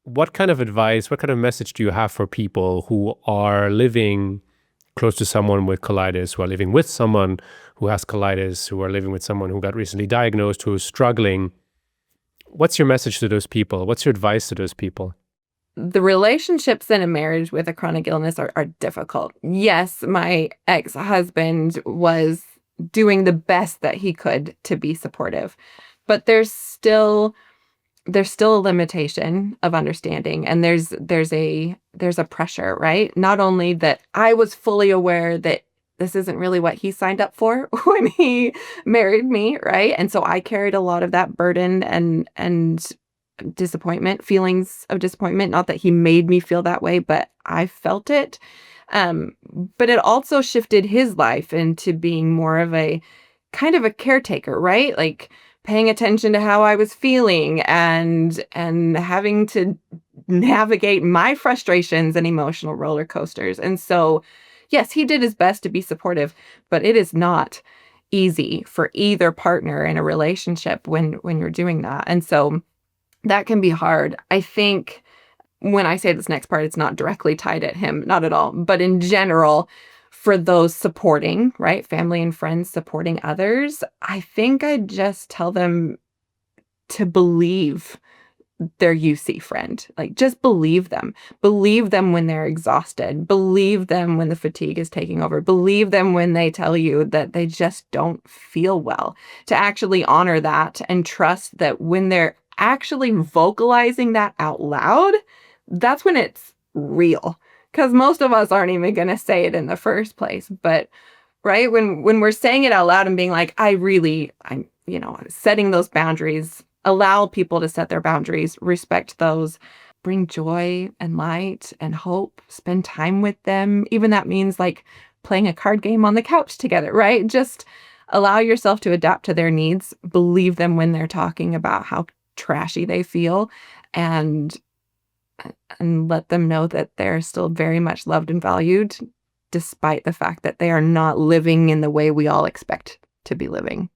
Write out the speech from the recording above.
what kind of advice, what kind of message do you have for people who are living close to someone with colitis, who are living with someone who has colitis, who are living with someone who got recently diagnosed, who is struggling? What's your message to those people? What's your advice to those people? The relationships in a marriage with a chronic illness are difficult. Yes, my ex-husband was doing the best that he could to be supportive, but there's still a limitation of understanding, and there's a pressure, right? Not only that I was fully aware that this isn't really what he signed up for when he married me, right? And so I carried a lot of that burden and disappointment, feelings of disappointment. Not that he made me feel that way, but I felt it. Um, but it also shifted his life into being more of a kind of a caretaker, right? Like paying attention to how I was feeling and having to navigate my frustrations and emotional roller coasters. And so, yes, he did his best to be supportive, but it is not easy for either partner in a relationship when you're doing that. And so that can be hard. I think when I say this next part, it's not directly tied at him, not at all. But in general, for those supporting, right, family and friends supporting others, I think I just tell them to believe their UC friend. Like, just believe them. Believe them when they're exhausted. Believe them when the fatigue is taking over. Believe them when they tell you that they just don't feel well. To actually honor that and trust that when they're actually vocalizing that out loud, that's when it's real. Because most of us aren't even going to say it in the first place. But right when we're saying it out loud and being like, I'm setting those boundaries, allow people to set their boundaries, respect those, bring joy and light and hope, spend time with them. Even that means like playing a card game on the couch together, right? Just allow yourself to adapt to their needs, believe them when they're talking about how trashy they feel, and let them know that they're still very much loved and valued, despite the fact that they are not living in the way we all expect to be living.